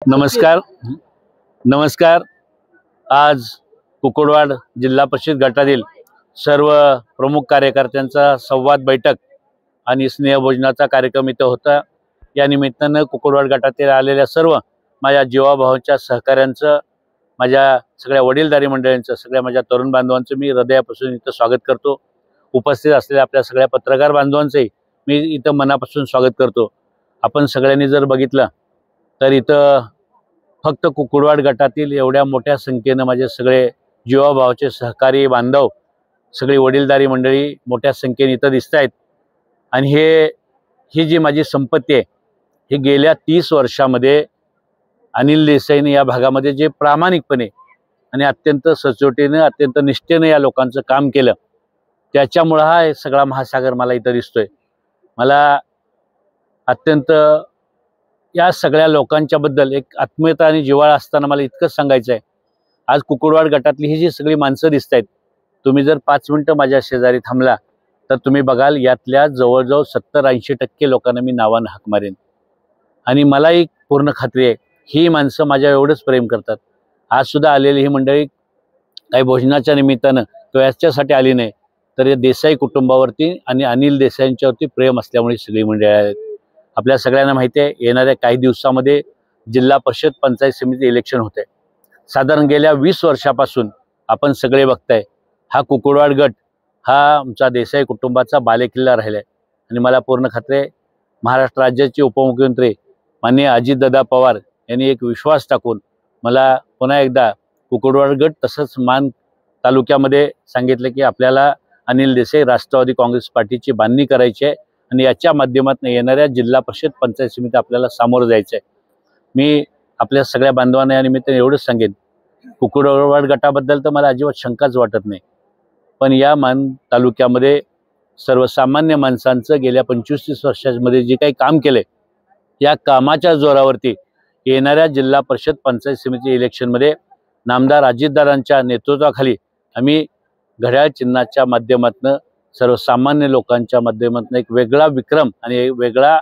नमस्कार नमस्कार। आज कुकुडवाड जिल्हा परिषद गटातील सर्व प्रमुख कार्यकर्त्यांचा संवाद बैठक आणि स्नेहभोजनाचा कार्यक्रम इथं होता। या निमित्तानं कुकुडवाड गटातील आलेल्या सर्व माझ्या जीवाभावाच्या सहकाऱ्यांचं, माझ्या सगळ्या वडीलधारी मंडळींचं, सगळ्या माझ्या तरुण बांधवांचं मी हृदयापासून इथं स्वागत करतो। उपस्थित असलेल्या आपल्या सगळ्या पत्रकार बांधवांचंही मी इथं मनापासून स्वागत करतो। आपण सगळ्यांनी जर बघितलं तर इथं फक्त कुकुडवाड गटातील एवढ्या मोठ्या संख्येने माझे सगळे जीवाभावाचे सहकारी बांधव, सगळी वडीलधारी मंडळी मोठ्या संख्येने इथं दिसत आहेत। आणि ही जी माझी संपत्ती आहे, ही गेल्या 30 वर्षामध्ये अनिल देसाईने या भागामध्ये जे प्रामाणिकपणे आणि अत्यंत सचोटीने, अत्यंत निष्ठेने या लोकांचं काम केलं, त्याच्यामुळे हा सगळा महासागर मला इथं दिसतोय। मला अत्यंत या सगळ्या लोकांच्या बद्दल एक आत्मीयता आणि जिव्हाळा असताना मला इतकंच सांगायचं आहे। आज कुकुडवाड गटातली ही जी सगळी माणसं दिसत आहेत, तुम्ही जर 5 मिनिटं माझ्या शेजारी थांबला तर तुम्ही बघाल यातल्या जवळजवळ 70-80% लोकांना मी नावानं हाक मारेन। आणि मला एक पूर्ण खात्री आहे, ही माणसं माझ्या एवढंच प्रेम करतात। आज सुद्धा आलेली ही मंडळी काही भोजनाच्या निमित्तानं किंवा याच्यासाठी आली नाही, तर देसाई कुटुंबावरती आणि अनिल देसाईंच्यावरती प्रेम असल्यामुळे सगळी मंडळी आहेत। आपल्या सगळ्यांना माहिती आहे, येणाऱ्या काही दिवसामध्ये जिल्हा परिषद पंचायत समिती इलेक्शन होते। साधारण गेल्या 20 वर्षापासून आपण सगळे बघताय, हा कुकुडवाड गट हा आमचा देसाई कुटुंबाचा बालेकिल्ला राहिलाय। आणि मला पूर्ण खात्री आहे, महाराष्ट्र राज्याचे उपमुख्यमंत्री माननीय अजितदादा पवार यांनी एक विश्वास टाकून मला पुन्हा एकदा कुकुडवाड गट तसंच मान तालुक्यामध्ये सांगितलं की आपल्याला अनिल देसाई राष्ट्रवादी काँग्रेस पार्टीची बांधणी करायची आहे आणि याच्या माध्यमातून येणाऱ्या जिल्हा परिषद पंचायत समिती आपल्याला सामोरं जायचं आहे। मी आपल्या सगळ्या बांधवांना या निमित्ताने एवढंच सांगेन, कुकुडवाड गटाबद्दल तर मला अजिबात शंकाच वाटत नाही, पण या मान तालुक्यामध्ये सर्वसामान्य माणसांचं गेल्या 25-30 वर्षांमध्ये जे काही काम केलंय, या कामाच्या जोरावरती येणाऱ्या जिल्हा परिषद पंचायत समिती इलेक्शनमध्ये नामदार अजितदादांच्या नेतृत्वाखाली आम्ही घड्याळ चिन्हाच्या माध्यमातून सर्वसामान्य लोकांच्या माध्यमातून एक वेगळा विक्रम आणि एक वेगळा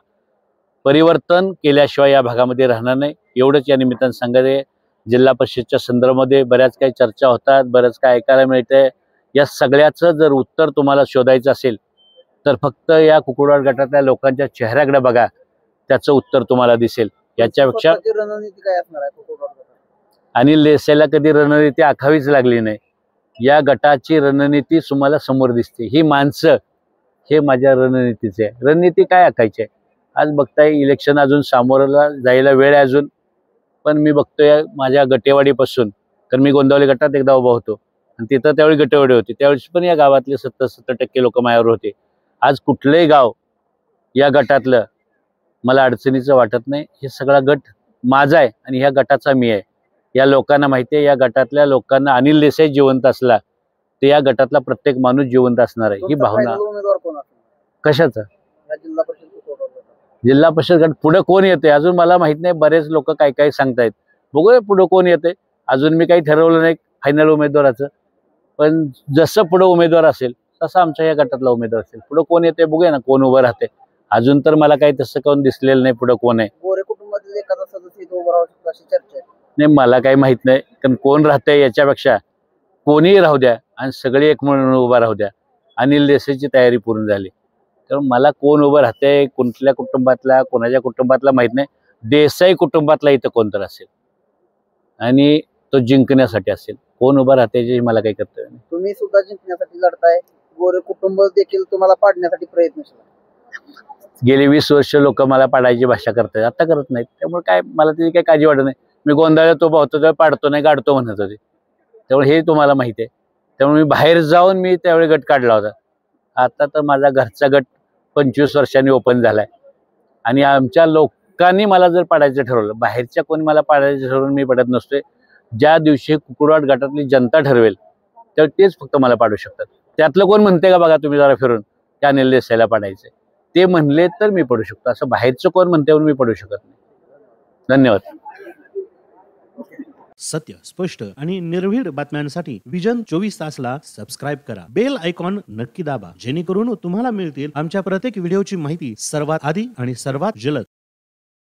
परिवर्तन केल्याशिवाय या भागामध्ये राहणार नाही। एवढंच या निमित्तानं सांगायचं। जिल्हा परिषदच्या संदर्भामध्ये बऱ्याच काही चर्चा होतात, बरंच काय ऐकायला मिळतंय। या सगळ्याचं जर उत्तर तुम्हाला शोधायचं असेल तर फक्त या कुकुडवाड गटातल्या लोकांच्या चेहऱ्याकडे बघा, त्याचं उत्तर तुम्हाला दिसेल। याच्यापेक्षा रणनीती काय असणार आहे कुकुडवाड गटात? अनिल देसाईला कधी रणनीती आखावीच लागली नाही। या गटाची रणनीती तुम्हाला समोर दिसते। ही माणसं हे माझ्या रणनीतीचे आहे। रणनीती काय आखायची आहे? आज बघताय इलेक्शन अजून सामोरला जायला वेळ आहे अजून, पण मी बघतोय माझ्या गटेवाडीपासून, कारण मी गोंदावली गटात एकदा उभा होतो आणि तिथं त्यावेळी गटेवाडी होती, त्यावेळेस पण या गावातले 70-70% लोक माझ्यावर होते। आज कुठलंही गाव या गटातलं मला अडचणीचं वाटत नाही। हे सगळा गट माझा आहे आणि ह्या गटाचा मी आहे। या लोकांना माहिती आहे, या गटातल्या लोकांना अनिल देसाई जिवंत असला तर या गटातला प्रत्येक माणूस जिवंत असणार आहे, ही भावना। उमेदवार कोण असणार कशाचं? जिल्हा परिषद कुकुडवाड गटात? जिल्हा परिषद गट पुढे कोण येते अजून मला माहित नाही। बरेच लोक काय काय सांगतायत, बघूया पुढे कोण येते। अजून मी काही ठरवलं नाही फायनल उमेदवाराचं, पण जसं पुढे उमेदवार असेल तसं आमच्या या गटातला उमेदवार असेल। पुढे कोण येते बघूया ना, कोण उभं राहते। अजून तर मला काही तसं कोण दिसलेलं नाही पुढे कोण आहे। गोरे कुटुंबातील एखादा सदस्य इथं उभा राहू शकतो अशी चर्चा आहे। नाही, मला काही माहित नाही, कारण कोण राहते याच्यापेक्षा कोणीही राहू द्या आणि सगळे एक म्हणून उभा राहू द्या। अनिल देसाईची तयारी पूर्ण झाली, तर मला कोण उभं राहते, कुठल्या कुटुंबातला, कोणाच्या कुटुंबातला माहित नाही। देसाई कुटुंबातला इथं कोणतर असेल आणि तो जिंकण्यासाठी असेल। कोण उभं राहते याची मला काही कर्तव्य नाही। तुम्ही सुद्धा जिंकण्यासाठी लढताय, गोरे कुटुंब देखील तुम्हाला पाडण्यासाठी प्रयत्नशील। गेली 20 वर्ष लोक मला पाडायची भाषा करतात, आता करत नाहीत, त्यामुळे काय मला त्याची काही काळजी वाटत नाही। मी गोंधळात उभा होतो तेव्हा पाडतो नाही, गाडतो म्हणत होते, त्यामुळे हे तुम्हाला माहिती आहे। त्यामुळे मी बाहेर जाऊन मी त्यावेळी गट काढला होता। आता तर माझा घरचा गट 25 वर्षांनी ओपन झालाय आणि आमच्या लोकांनी मला जर पाडायचं ठरवलं, बाहेरच्या कोणी मला पाडायचं ठरवून मी पडत नसतोय। ज्या दिवशी कुकुडवाड गटातली जनता ठरवेल तर तेच फक्त मला पाडू शकतात। त्यातलं कोण म्हणते का बघा तुम्ही जरा फिरून, त्या अनिल देसाईला पाडायचंय, ते म्हणले तर मी पडू शकतो। असं बाहेरचं कोण म्हणते म्हणून मी पडू शकत नाही। धन्यवाद। सत्य, स्पष्ट आणि निर्भीड बातम्यांसाठी विजन 24 तासला सबस्क्राइब करा। बेल आयकॉन नक्की दाबा, जेणेकरून तुम्हाला मिळतील आमच्या प्रत्येक व्हिडिओची माहिती सर्वात आधी आणि सर्वात जलद।